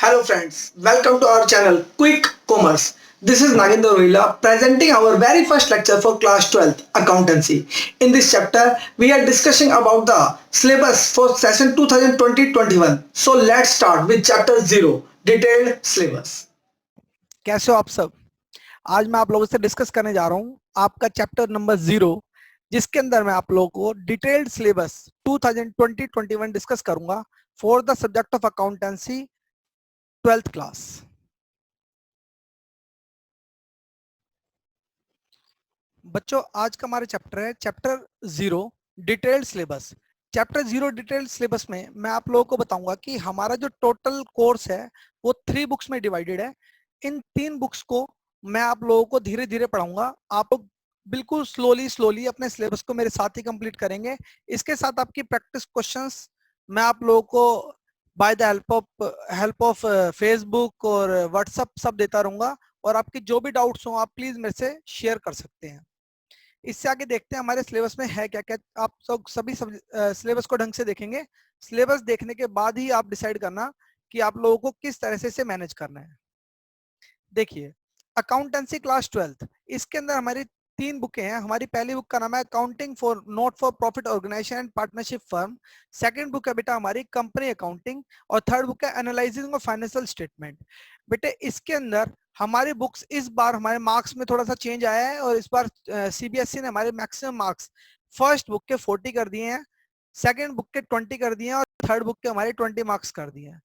Hello friends, welcome to our channel Quick Commerce. This is Nagendra Rohila presenting our very first lecture for class 12th accountancy. In this chapter, we are discussing about the syllabus for session 2020-21. So let's start with chapter 0, detailed syllabus. कैसे हो आप सब। आज मैं आप लोगों से discuss करने जा रहा हूं आपका चैप्टर नंबर 0, जिसके अंदर मैं आप लोगों को डिटेल्ड सिलेबस 2020-21 डिस्कस करूंगा for the subject of accountancy 12th class. बच्चों, आज का हमारा चैप्टर है chapter 0 detailed syllabus. Chapter 0 detailed syllabus में मैं आप लोगों को बताऊंगा कि हमारा जो टोटल कोर्स है वो 3 बुक्स में डिवाइडेड है। इन 3 बुक्स को मैं आप लोगों को धीरे धीरे पढ़ाऊंगा। आप लोग बिल्कुल स्लोली अपने सिलेबस को मेरे साथ ही कंप्लीट करेंगे। इसके साथ आपकी प्रैक्टिस क्वेश्चंस मैं आप लोगों को by the help of Facebook और व्हाट्सएप सब देता रहूंगा, और आपके जो भी डाउट्स हो आप प्लीज मेरे से शेयर कर सकते हैं। इससे आगे देखते हैं हमारे सिलेबस में है क्या क्या। आप सब सभी सिलेबस को ढंग से देखेंगे। सिलेबस देखने के बाद ही आप डिसाइड करना कि आप लोगों को किस तरह से इसे मैनेज करना है। देखिए, अकाउंटेंसी क्लास 12th, इसके अंदर हमारी 3 बुकें हैं। हमारी पहली बुक का नाम है accounting for not for profit organisation and partnership firm. Second book है बेटा हमारी कंपनी अकाउंटिंग, और थर्ड बुक है एनालाइजिंग ऑफ फाइनेंशियल स्टेटमेंट। बेटे इसके अंदर हमारी बुक्स इस बार हमारे मार्क्स में थोड़ा सा चेंज आया है, और इस बार सीबीएसई ने हमारे मैक्सिमम मार्क्स फर्स्ट बुक के 40 कर दिए हैं, सेकेंड बुक के 20 कर दिए हैं, और थर्ड बुक के हमारे 20 मार्क्स कर दिए हैं।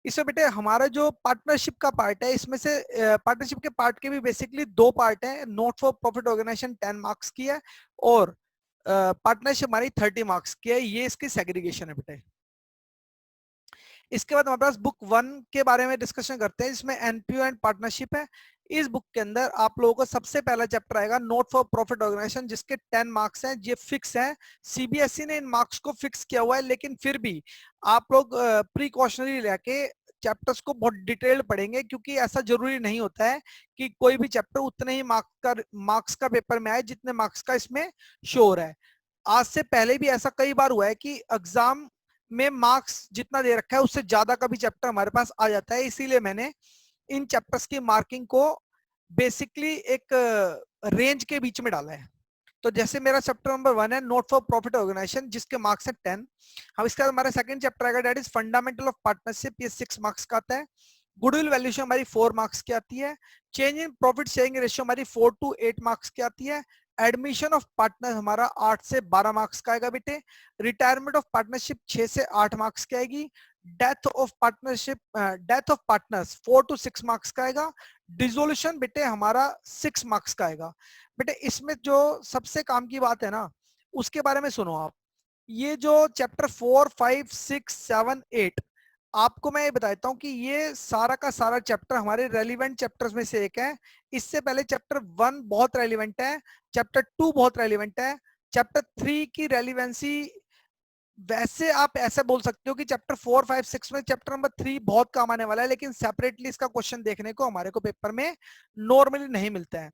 इसमें बेटे हमारा जो पार्टनरशिप का पार्ट है, इसमें से पार्टनरशिप के पार्ट के भी बेसिकली 2 पार्ट है। Not for profit organisation 10 marks की है, और पार्टनरशिप हमारी 30 मार्क्स की है। ये इसकी सेग्रीगेशन है बेटे। इसके बाद हमारे पास बुक 1 के बारे में डिस्कशन करते हैं, जिसमें एनपीओ एंड पार्टनरशिप है। इस बुक के अंदर आप लोगों को सबसे पहला चैप्टर आएगा नॉट फॉर प्रॉफिट ऑर्गेनाइजेशन, जिसके 10 मार्क्स हैं। ये फिक्स है, सीबीएसई ने इन मार्क्स को फिक्स किया हुआ है, लेकिन फिर भी आप लोग प्रिकॉशनरी लेके चैप्टर्स को बहुत डिटेल्ड पढ़ेंगे, क्योंकि ऐसा जरूरी नहीं होता है कि कोई भी चैप्टर उतने ही मार्क्स का पेपर में आए जितने मार्क्स का इसमें शोर है। आज से पहले भी ऐसा कई बार हुआ है कि एग्जाम में मार्क्स जितना दे रखा है उससे ज्यादा का भी चैप्टर हमारे पास आ जाता है। इसीलिए मैंने इन चैप्टर्स की मार्किंग को बेसिकली एक रेंज के बीच में डाला है। तो जैसे मेरा चैप्टर नंबर 1 है नोट फॉर प्रॉफिट ऑर्गेनाइजेशन, जिसके मार्क्स है 10। हम इसके बाद हमारा सेकंड चैप्टर आएगा that is fundamental of partnership, ये 6 मार्क्स का आता है। गुडविल वैल्यूएशन हमारी 4 मार्क्स की आती है। Change in profit sharing ratio हमारी 4 to 8 मार्क्स की आती है। एडमिशन ऑफ पार्टनर हमारा 8 से 12 मार्क्स का आएगा बेटे। रिटायरमेंट ऑफ पार्टनरशिप 6 से 8 मार्क्स की आएगी। Death of partners 4 to 6 marks का आएगा। डिसोल्यूशन बेटे हमारा 6 मार्क्स का आएगा। बेटे इसमें जो सबसे काम की बात है ना, उसके बारे में सुनो आप। ये जो चैप्टर 4, 5, 6, 7, 8, आपको मैं ये बताता हूँ कि ये सारा का सारा चैप्टर हमारे रेलिवेंट चैप्टर्स में से एक है। इससे पहले चैप्टर 1 बहुत रेलिवेंट है, चैप्टर 2 बहुत रेलिवेंट है, चैप्टर 3 की रेलिवेंसी वैसे आप ऐसे बोल सकते हो कि चैप्टर 4, 5, 6 में चैप्टर नंबर 3 बहुत काम आने वाला है, लेकिन सेपरेटली इसका क्वेश्चन देखने को हमारे को पेपर में नॉर्मली नहीं मिलता है।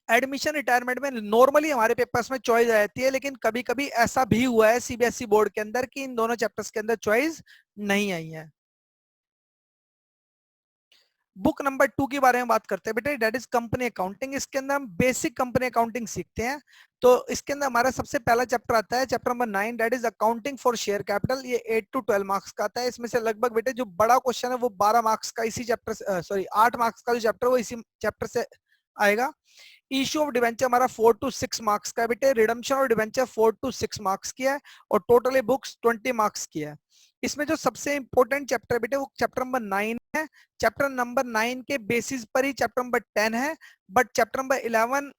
एडमिशन रिटायरमेंट में नॉर्मली हमारे पेपर्स में चॉइस आ जाती है, लेकिन कभी कभी ऐसा भी हुआ है सीबीएसई बोर्ड के अंदर कि इन दोनों चैप्टर्स के अंदर चॉइस नहीं आई है। बुक नंबर 2 के बारे में बात करते हैं बेटे, दैट इज कंपनी अकाउंटिंग। इसके अंदर हम बेसिक कंपनी अकाउंटिंग सीखते हैं। तो इसके अंदर हमारा सबसे पहला चैप्टर आता है chapter number 9, that is accounting for share capital. ये 8 to 12 मार्क्स का आता है। इसमें से लगभग बेटे जो बड़ा क्वेश्चन है वो 12 मार्क्स का इसी चैप्टर 8 मार्क्स का जो चैप्टर वो इसी चैप्टर से आएगा। इश्यू ऑफ डिवेंचर हमारा 4 to 6 मार्क्स का है बेटे। Redemption of debenture 4 to 6 marks की है, और टोटली बुक्स 20 मार्क्स की है। इसमें जो सबसे इंपॉर्टेंट चैप्टर बेटे वो चैप्टर नंबर 9 है। चैप्टर नंबर 9 के बेसिस पर ही चैप्टर नंबर 10 है, बट चैप्टर नंबर 11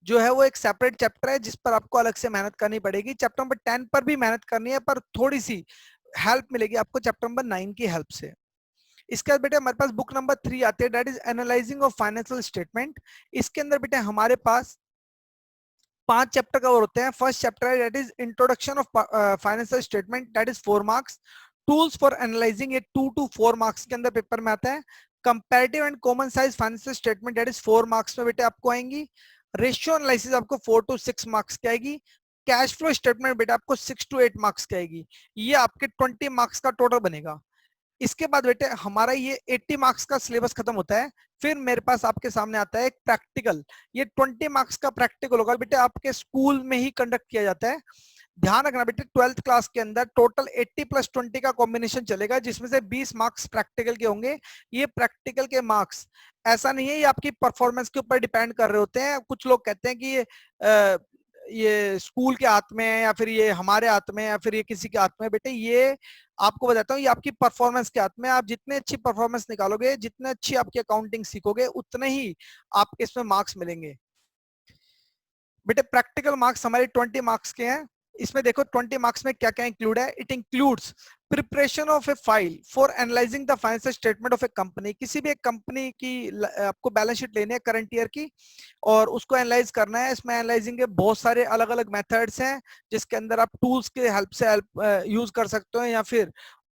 जो है वो एक सेपरेट चैप्टर है जिस पर आपको अलग से मेहनत करनी पड़ेगी। चैप्टर नंबर 10 पर भी मेहनत करनी है, पर थोड़ी सी हेल्प मिलेगी आपको चैप्टर नंबर 9 की हेल्प से। इसके बाद बेटे हमारे पास बुक नंबर 3 आती है, that is analysing of financial statement. इसके अंदर बेटे हमारे पास 5 चैप्टर कवर होते हैं। फर्स्ट चैप्टर है that is introduction of financial statement, that is 4 marks. Tools for analysing, ये 2 to 4 मार्क्स के अंदर पेपर में आता है। Comparative and common size financial statement, that is 4 marks में बेटे आपको आएंगी। रेशियो एनालिसिस आपको 4 to 6 मार्क्स की आएगी। कैश फ्लो स्टेटमेंट बेटा आपको 6 to 8 मार्क्स की आएगी। ये आपके 20 मार्क्स का टोटल बनेगा। इसके बाद बेटे हमारा ये 80 मार्क्स का सिलेबस खत्म होता है। फिर मेरे पास आपके सामने आता है एक प्रैक्टिकल। ये 20 मार्क्स का प्रैक्टिकल होगा बेटे, आपके स्कूल में ही कंडक्ट किया जाता है। ध्यान रखना बेटे 12th क्लास के अंदर टोटल 80 + 20 का कॉम्बिनेशन चलेगा, जिसमें से 20 मार्क्स प्रैक्टिकल के होंगे। ये प्रैक्टिकल के मार्क्स ऐसा नहीं है ये आपकी परफॉर्मेंस के ऊपर डिपेंड कर रहे होते हैं। कुछ लोग कहते हैं कि ये स्कूल के हाथ में है, या फिर ये हमारे हाथ में है, या फिर ये किसी के हाथ में है। बेटे ये आपको बताता हूँ, ये आपकी परफॉर्मेंस के हाथ में। आप जितने अच्छी परफॉर्मेंस निकालोगे, जितने अच्छी आपकी अकाउंटिंग सीखोगे, उतने ही आपके इसमें मार्क्स मिलेंगे। बेटे प्रैक्टिकल मार्क्स हमारे 20 मार्क्स के हैं। इसमें देखो 20 मार्क्स में क्या क्या इंक्लूड है। It includes preparation of A file for analysing the financial statement of A company. किसी भी एक कंपनी की आपको बैलेंस शीट लेनी है करंट ईयर की, और उसको एनालाइज करना है। इसमें एनालाइजिंग के बहुत सारे अलग अलग मेथड्स हैं, जिसके अंदर आप टूल्स के हेल्प से यूज कर सकते हो, या फिर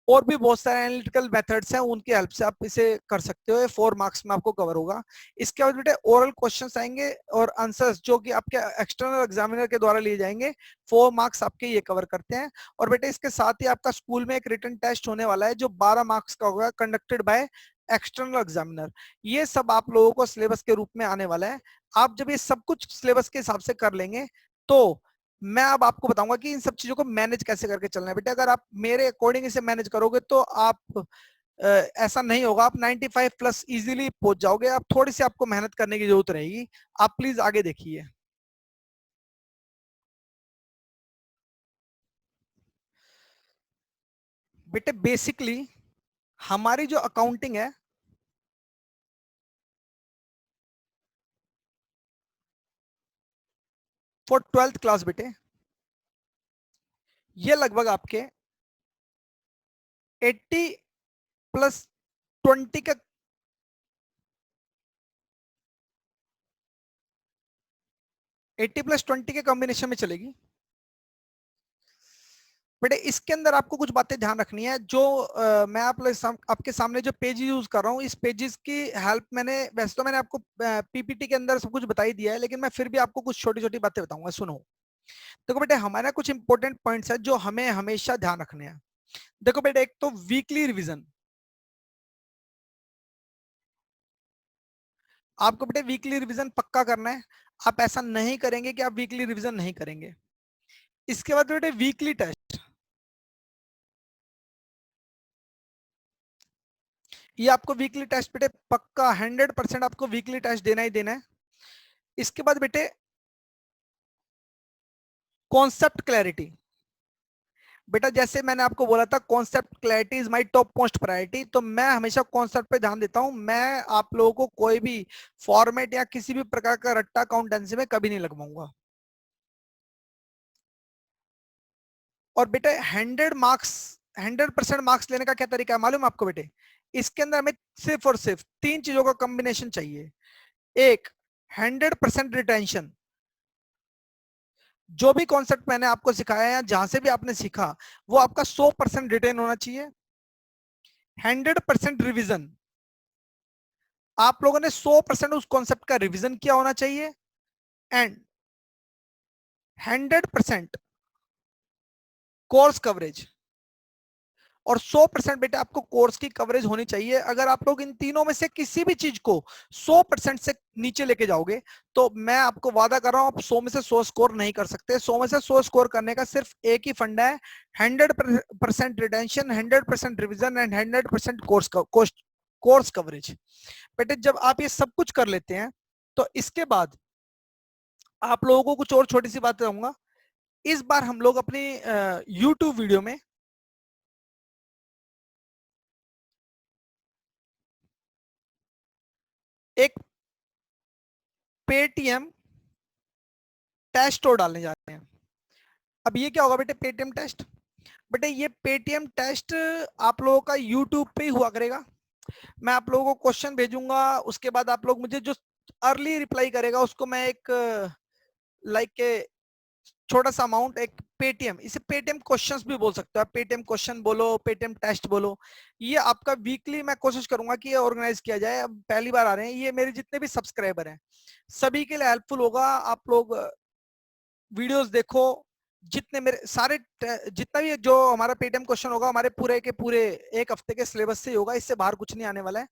और भी बहुत सारे एनालिटिकल मेथड्स हैं, उनकी हेल्प से आप इसे कर सकते हो। ये 4 मार्क्स में आपको कवर होगा। इसके बाद बेटे ओरल क्वेश्चंस आएंगे और आंसर्स, जो कि आपके एक्सटर्नल एग्जामिनर के द्वारा लिए जाएंगे। 4 मार्क्स आपके ये कवर करते हैं। और बेटे इसके साथ ही आपका स्कूल में एक रिटन टेस्ट होने वाला है, जो 12 मार्क्स का होगा, कंडक्टेड बाय एक्सटर्नल एग्जामिनर। ये सब आप लोगों को सिलेबस के रूप में आने वाला है। आप जब ये सब कुछ सिलेबस के हिसाब से कर लेंगे, तो मैं अब आपको बताऊंगा कि इन सब चीजों को मैनेज कैसे करके चलना है। बेटा अगर आप मेरे अकॉर्डिंग इसे मैनेज करोगे, तो आप ऐसा नहीं होगा, आप 95+ इजीली पहुंच जाओगे। आप थोड़ी सी आपको मेहनत करने की जरूरत रहेगी। आप प्लीज आगे देखिए। बेटे बेसिकली हमारी जो अकाउंटिंग है फॉर 12th क्लास, बेटे ये लगभग आपके 80 + 20 का 80 + 20 के कॉम्बिनेशन में चलेगी। बेटे इसके अंदर आपको कुछ बातें ध्यान रखनी है। जो मैं आपके सामने जो पेज यूज कर रहा हूँ, इस पेजेस की हेल्प मैंने, वैसे तो मैंने आपको पीपीटी के अंदर सब कुछ बता ही दिया है, लेकिन मैं फिर भी आपको कुछ छोटी छोटी बातें बताऊंगा। सुनो। देखो बेटे हमारे कुछ इंपॉर्टेंट पॉइंट्स है जो हमें हमेशा ध्यान रखने हैं। देखो बेटे एक तो वीकली रिवीजन। आपको बेटे वीकली रिवीजन पक्का करना है। आप ऐसा नहीं करेंगे कि आप वीकली रिवीजन नहीं करेंगे। इसके बाद बेटे वीकली टेस्ट, ये आपको वीकली टेस्ट बेटे पक्का 100% आपको वीकली टेस्ट देना ही देना है। इसके बाद बेटे कॉन्सेप्ट क्लैरिटी। बेटा जैसे मैंने आपको बोला था, concept clarity is my top most priority. तो मैं हमेशा कॉन्सेप्ट पे ध्यान देता हूं। मैं आप लोगों को कोई भी फॉर्मेट या किसी भी प्रकार का रट्टा अकाउंटेंसी में कभी नहीं लगवाऊंगा। और बेटे 100% मार्क्स लेने का क्या तरीका है मालूम है आपको बेटे? इसके अंदर हमें सिर्फ और सिर्फ 3 चीजों का कॉम्बिनेशन चाहिए। एक, 100% रिटेंशन। जो भी कॉन्सेप्ट मैंने आपको सिखाया है, जहां से भी आपने सीखा, वो आपका 100% रिटेन होना चाहिए। 100% रिविजन, आप लोगों ने 100% उस कॉन्सेप्ट का रिवीजन किया होना चाहिए। And 100% course coverage. और 100% बेटा आपको कोर्स की कवरेज होनी चाहिए। अगर आप लोग इन तीनों में से किसी भी चीज को 100% से नीचे लेके जाओगे, तो मैं आपको वादा कर रहा हूं, आप 100 में से 100 स्कोर नहीं कर सकते। 100 में से 100 स्कोर करने का सिर्फ एक ही फंडा है, 100% retention, 100% revision and 100% course coverage. बेटे जब आप ये सब कुछ कर लेते हैं, तो इसके बाद आप लोगों को कुछ और छोटी सी बात बताऊंगा। इस बार हम लोग अपनी YouTube वीडियो में एक पेटीएम टेस्ट और डालने जा रहे हैं। अब ये क्या होगा बेटे पेटीएम टेस्ट? बेटे ये पेटीएम टेस्ट आप लोगों का यूट्यूब पे ही हुआ करेगा। मैं आप लोगों को क्वेश्चन भेजूंगा, उसके बाद आप लोग मुझे जो अर्ली रिप्लाई करेगा, उसको मैं एक लाइक छोटा सा अमाउंट, एक पेटीएम, इसे पेटीएम क्वेश्चंस भी बोल सकते हो आप। पेटीएम क्वेश्चन बोलो, पेटीएम टेस्ट बोलो। ये आपका वीकली मैं कोशिश करूंगा कि ये ऑर्गेनाइज किया जाए। अब पहली बार आ रहे हैं, ये मेरे जितने भी सब्सक्राइबर हैं सभी के लिए हेल्पफुल होगा। आप लोग वीडियोस देखो, जितने मेरे सारे जितना भी जो हमारा पेटीएम क्वेश्चन होगा हमारे पूरे के पूरे एक हफ्ते के सिलेबस से ही होगा, इससे बाहर कुछ नहीं आने वाला है।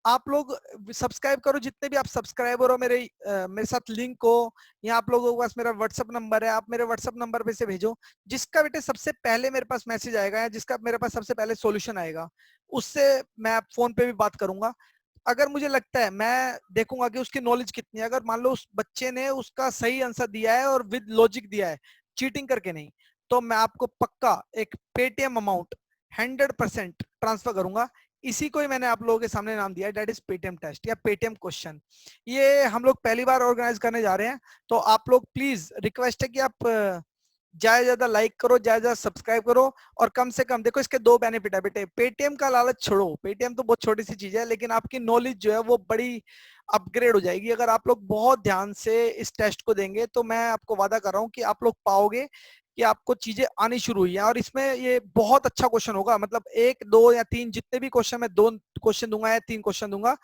आप लोग सब्सक्राइब करो, जितने भी आप सब्सक्राइबर हो मेरे साथ लिंक हो, या आप लोगों के पास मेरा व्हाट्सअप नंबर है, आप मेरे व्हाट्सअप नंबर पे से भेजो। जिसका बेटे सबसे पहले मेरे पास मैसेज आएगा या जिसका मेरे पास सबसे पहले सॉल्यूशन आएगा, उससे मैं फोन पे भी बात करूंगा। अगर मुझे लगता है, मैं देखूंगा कि उसकी नॉलेज कितनी है। अगर मान लो उस बच्चे ने उसका सही आंसर दिया है और विद लॉजिक दिया है, चीटिंग करके नहीं, तो मैं आपको पक्का एक पेटीएम अमाउंट 100% ट्रांसफर करूंगा। इसी को ही मैंने आप लोगों के सामने नाम दिया है, दैट इज पेटीएम टेस्ट या पेटीएम क्वेश्चन। ये हम लोग पहली बार ऑर्गेनाइज करने जा रहे हैं, तो आप लोग प्लीज रिक्वेस्ट है कि आप ज्यादा ज्यादा लाइक करो, ज्यादा ज्यादा सब्सक्राइब करो, और कम से कम देखो इसके दो बेनिफिट है बेटे। पेटीएम का लालच छोड़ो, पेटीएम तो बहुत छोटी सी चीज है, लेकिन आपकी नॉलेज जो है वो बड़ी अपग्रेड हो जाएगी अगर आप लोग बहुत ध्यान से इस टेस्ट को देंगे। तो मैं आपको वादा कर रहा हूँ कि आप लोग पाओगे कि आपको चीजें आनी शुरू हुई हैं। और इसमें ये बहुत अच्छा क्वेश्चन होगा, मतलब 1 2 या 3 जितने भी क्वेश्चन, मैं 2 क्वेश्चन दूंगा या 3 क्वेश्चन दूंगा,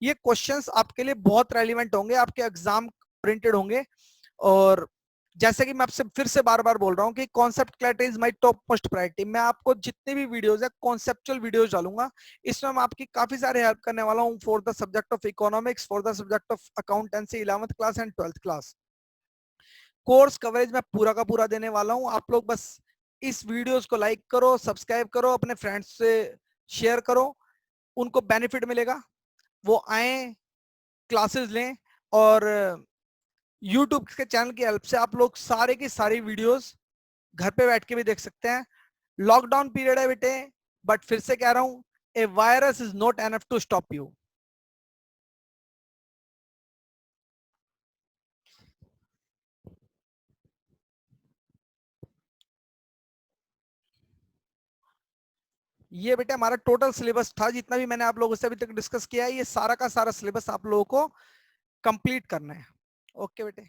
ये क्वेश्चंस आपके लिए बहुत रेलिवेंट होंगे, आपके एग्जाम प्रिंटेड होंगे। और जैसे कि मैं आपसे फिर से बार बार बोल रहा हूँ कि concept clarity is my top most priority. मैं आपको जितने भी वीडियोस है कॉन्सेप्चुअल वीडियोस डालूंगा, इसमें मैं आपकी काफी सारे हेल्प करने वाला हूँ for the subject of economics, for the subject of accountancy 11th class and 12th class. Course coverage मैं पूरा का पूरा देने वाला हूँ। आप लोग बस इस वीडियोस को लाइक करो, सब्सक्राइब करो, अपने फ्रेंड्स से शेयर करो, उनको बेनिफिट मिलेगा, वो आए, क्लासेस लें। और यूट्यूब के चैनल की हेल्प से आप लोग सारे की सारी वीडियोस घर पे बैठ के भी देख सकते हैं। लॉकडाउन पीरियड है बेटे, बट फिर से कह रहा हूं, a virus is not enough to stop you. ये बेटे हमारा टोटल सिलेबस था, जितना भी मैंने आप लोगों से अभी तक डिस्कस किया है, ये सारा का सारा सिलेबस आप लोगों को कंप्लीट करना है। ओके बेटे,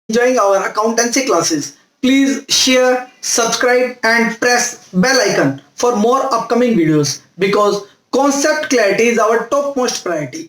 enjoying our accountancy classes. Please share, subscribe and press bell icon for more upcoming videos because concept clarity is our topmost priority.